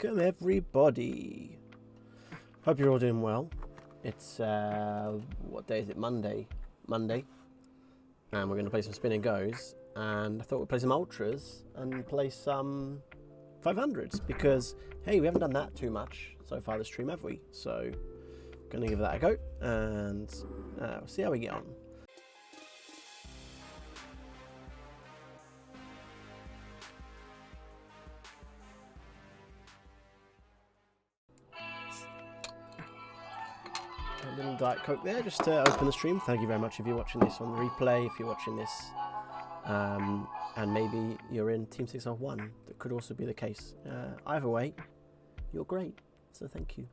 Welcome everybody. Hope you're all doing well. It's what day is it? Monday. And we're going to play some spin and goes. And I thought we'd play some ultras and play some 500s because hey, we haven't done that too much so far this stream, have we? So going to give that a go and we'll see how we get on. A little Diet Coke there just to open the stream. Thank you very much if you're watching this on the replay, if you're watching this and maybe you're in Team 601. That could also be the case. Either way, you're great, so thank you.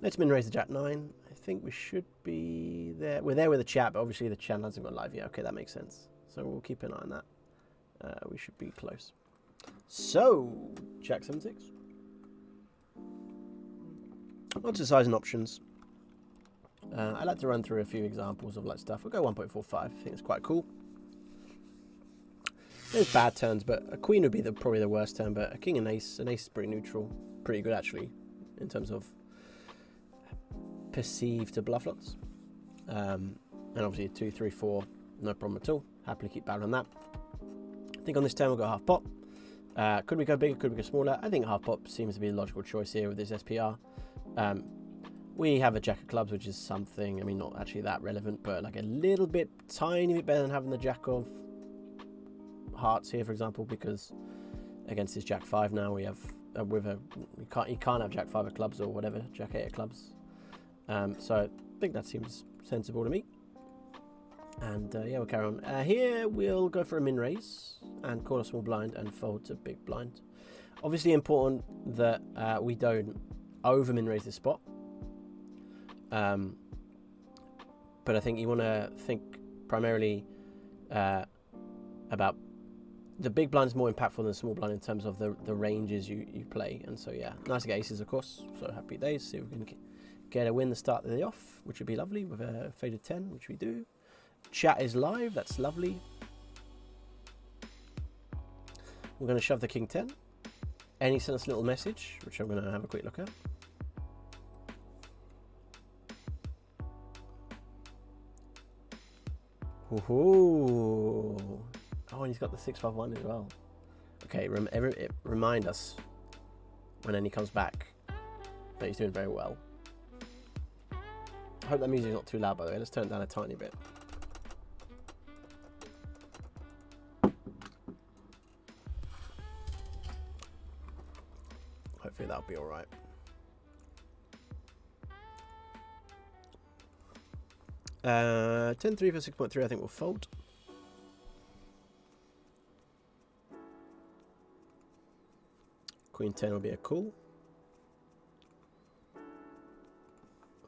Let's min raise the Jack 9. I think we should be there. We're there with the chat, but obviously the channel hasn't gone live yet. Okay, that makes sense. So we'll keep an eye on that. We should be close. So, Jack 7-6. Lots of size and options. I like to run through a few examples of like stuff. We'll go 1.45. I think it's quite cool. There's bad turns, but a queen would be probably the worst turn. But a king and ace, an ace is pretty neutral, pretty good actually, in terms of perceived to bluff lots. And obviously 2, 3, 4, no problem at all. Happily keep barrel on that. I think on this turn we'll go half pot. Could we go bigger? Could we go smaller? I think half pot seems to be the logical choice here with this SPR. We have a jack of clubs, which is something, I mean, not actually that relevant, but like a little bit, tiny bit better than having the jack of hearts here, for example, because against this jack 5 now we have you can't have jack 5 of clubs or whatever, jack 8 of clubs. So I think that seems sensible to me. And yeah, we'll carry on. Here we'll go for a min raise and call a small blind and fold to big blind. Obviously important that we don't over min raise this spot. But I think you want to think primarily about the big blind is more impactful than the small blind in terms of the ranges you play. And so yeah, nice to get aces of course, so happy days. See if we can get a win to start the day off, which would be lovely with a faded 10, which we do. Chat is live, that's lovely. We're going to shove the king 10 and he sent us a little message, which I'm going to have a quick look at. Ooh. Oh, and he's got the 651 as well. Okay, remind us when he comes back that he's doing very well. I hope that music's not too loud, by the way. Let's turn it down a tiny bit. Hopefully that'll be alright. Uh, 10-3 for 6.3, I think we'll fold. Queen 10 will be a call.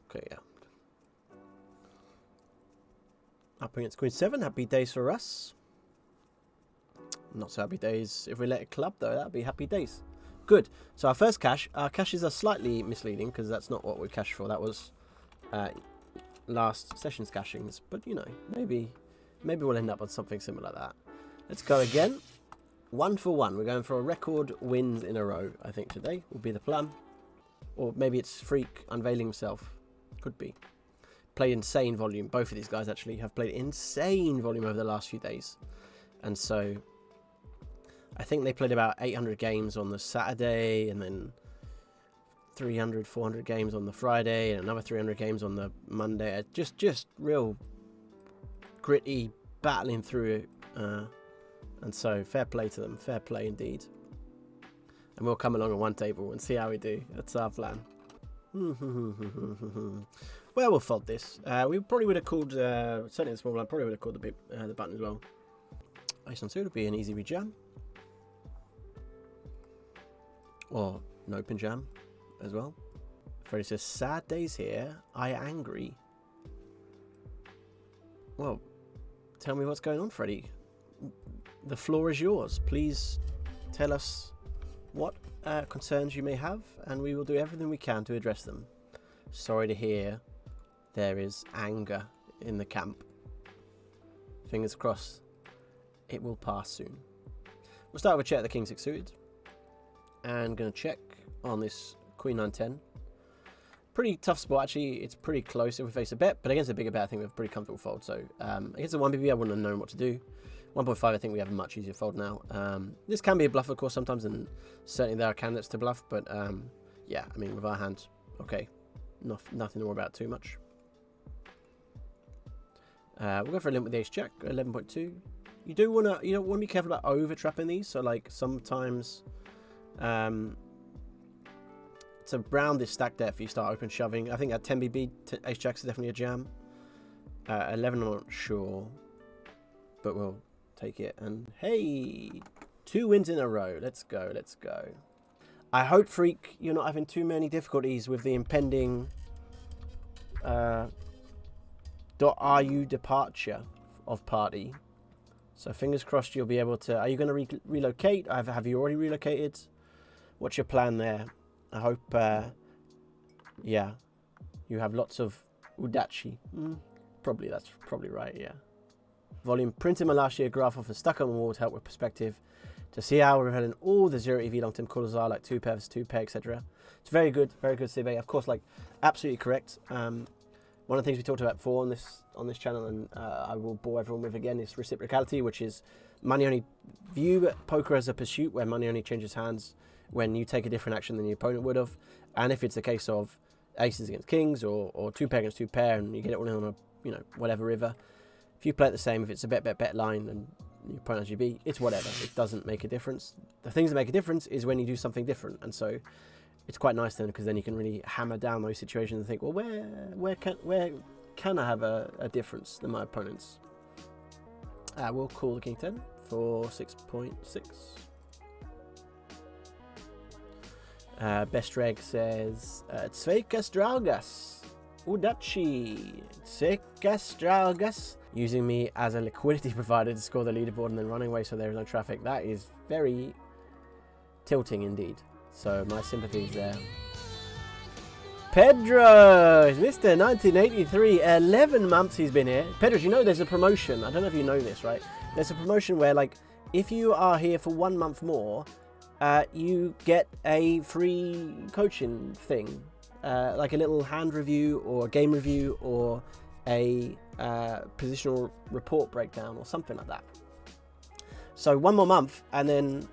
Okay, yeah. Up against Queen 7, happy days for us. Not so happy days if we let it club though, that'd be happy days. Good, so our first cash, our cashes are slightly misleading because that's not what we cashed for, that was last session's cashings, but you know, maybe we'll end up on something similar like that. Let's go again. 1 for 1. We're going for a record wins in a row, I think today will be the plan. Or maybe it's Freak unveiling himself. Could be. Played insane volume. Both of these guys actually have played insane volume over the last few days. And so I think they played about 800 games on the Saturday and then 300, 400 games on the Friday and another 300 games on the Monday. Just real gritty battling through it. And so fair play to them. Fair play indeed. And we'll come along on one table and see how we do. That's our plan. Well, we'll fold this. We probably would have called, certainly the small blind, probably would have called the button as well. Ace on 2 would be an easy rejam. Or an open jam as well. Freddie says, sad days here. I angry. Well, tell me what's going on, Freddie. The floor is yours. Please tell us what concerns you may have, and we will do everything we can to address them. Sorry to hear there is anger in the camp. Fingers crossed it will pass soon. We'll start with check the king 6 suited. and going to check on this Queen 9-10. Pretty tough spot, actually. It's pretty close if we face a bet, but against a bigger bet, I think we have a pretty comfortable fold. So against a 1BB, I wouldn't have known what to do. 1.5, I think we have a much easier fold now. This can be a bluff, of course, sometimes, and certainly there are candidates to bluff, but yeah, I mean, with our hand, okay, nothing to worry about too much. We'll go for a limp with the ace-jack, 11.2. You don't want to be careful about over-trapping these, so like sometimes to round this stack depth, you start open shoving. I think at 10BB, ace-jack is definitely a jam. 11, I'm not sure, but we'll take it. And hey, 2 wins in a row. Let's go, let's go. I hope, Freak, you're not having too many difficulties with the impending .ru departure of party. So fingers crossed you'll be able to... Are you going to relocate? Have you already relocated? What's your plan there? I hope, yeah, you have lots of Udachi. That's probably right, yeah. Volume, printed my last year graph off a stuck on the wall to help with perspective, to see how we're having all the 0 EV long-term callers are, like 2 pair versus 2 pair, etc. It's very good, Sibe. Of course, like, absolutely correct. One of the things we talked about before on this channel, and I will bore everyone with again, is reciprocality, which is money only. View poker as a pursuit where money only changes hands when you take a different action than your opponent would have. And if it's a case of aces against kings or 2 pair against 2 pair, and you get it all in on a whatever river, if you play it the same, if it's a bet line and your opponent has GB, it's whatever. It doesn't make a difference. The things that make a difference is when you do something different, and so it's quite nice then, because then you can really hammer down those situations and think, well, where can I have a difference than my opponents? We'll call the king 10 for 6.6. Best Reg says, Sveikas draugas, Udachi, Sveikas draugas, using me as a liquidity provider to score the leaderboard and then running away so there is no traffic. That is very tilting indeed. So my sympathies there. Pedro is Mr. 1983. 11 months he's been here. Pedro, you know there's a promotion. I don't know if you know this, right? There's a promotion where, like, if you are here for 1 month more, you get a free coaching thing, like a little hand review or a game review or a positional report breakdown or something like that. So 1 more month, and then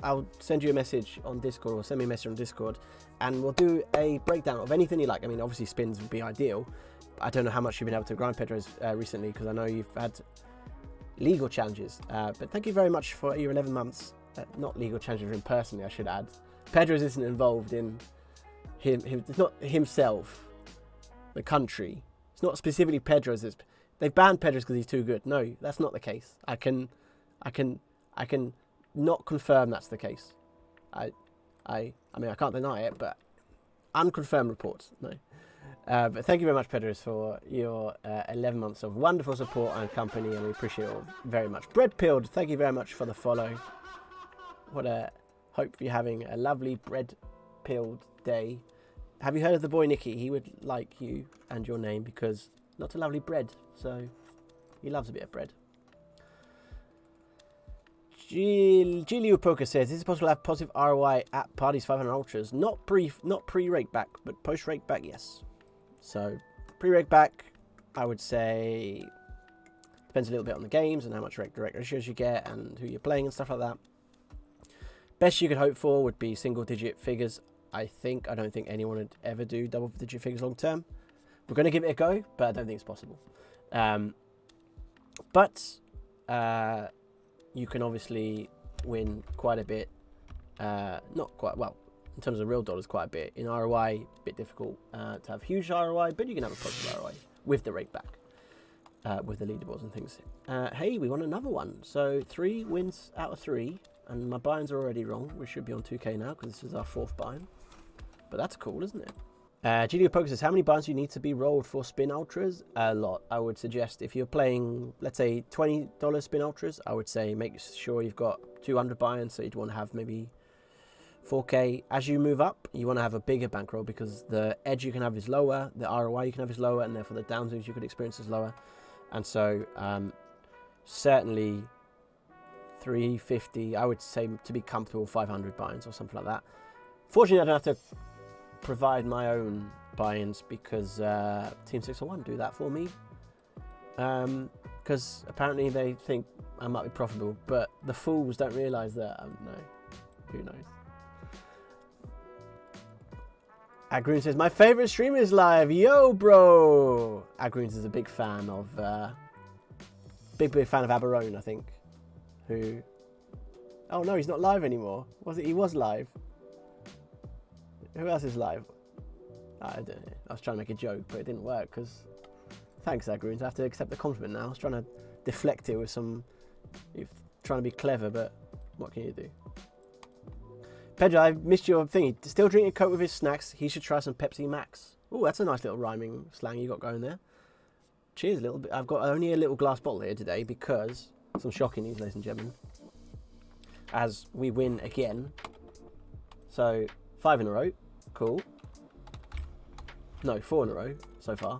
I'll send you a message on Discord, or send me a message on Discord, and we'll do a breakdown of anything you like. I mean, obviously spins would be ideal. I don't know how much you've been able to grind, Pedro's, recently, because I know you've had legal challenges. But thank you very much for your 11 months. Not legal challenges for him personally, I should add. Pedro's isn't involved in it's not himself, the country. It's not specifically Pedro's. They've banned Pedro's because he's too good. No, that's not the case. I can not confirm that's the case. I mean, I can't deny it, but unconfirmed reports, no. But thank you very much, Pedro, for your 11 months of wonderful support and company, and we appreciate it all very much. Bread Pilled, thank you very much for the follow. Hope you're having a lovely bread pilled day. Have you heard of the boy Nicky? He would like you and your name because lots of lovely bread, so he loves a bit of bread. Gilio Poker says, is it possible to have positive ROI at parties 500 ultras? Not pre rake back, but post rake back, yes. So pre rake back, I would say depends a little bit on the games and how much direct ratios you get and who you're playing and stuff like that. Best you could hope for would be single digit figures. I don't think anyone would ever do double digit figures long term. We're going to give it a go, but I don't think it's possible. You can obviously win quite a bit. Not quite well in terms of real dollars, quite a bit. In ROI, a bit difficult to have huge ROI, but you can have a positive ROI with the rake back, with the leaderboards and things. Hey, we won another one. So 3 wins out of 3. And my buy-ins are already wrong. We should be on 2k now because this is our 4th buy-in. But that's cool, isn't it? Gilio Poker says, how many buy-ins do you need to be rolled for spin ultras? A lot. I would suggest if you're playing, let's say, $20 spin ultras, I would say make sure you've got 200 buy-ins. So you'd want to have maybe 4k. As you move up, you want to have a bigger bankroll because the edge you can have is lower, the ROI you can have is lower, and therefore the downswings you could experience is lower. And so certainly 350. I would say to be comfortable 500 buy-ins or something like that. Fortunately, I don't have to provide my own buy-ins because Team 601 do that for me. Because apparently they think I might be profitable, but the fools don't realise that. No, who knows? Agroon says, my favourite streamer is live. Yo, bro! Agroon is a big fan of... big fan of Aberone, I think. Who... Oh, no, he's not live anymore. Was it? He was live. Who else is live? I don't know. I was trying to make a joke, but it didn't work, because... Thanks, Agroon. I have to accept the compliment now. I was trying to deflect it with some... Trying to be clever, but what can you do? Pedro, I missed your thingy. Still drinking Coke with his snacks. He should try some Pepsi Max. Oh, that's a nice little rhyming slang you got going there. Cheers, a little bit. I've got only a little glass bottle here today because some shocking news, ladies and gentlemen. As we win again. So, 5 in a row. Cool. No, 4 in a row so far.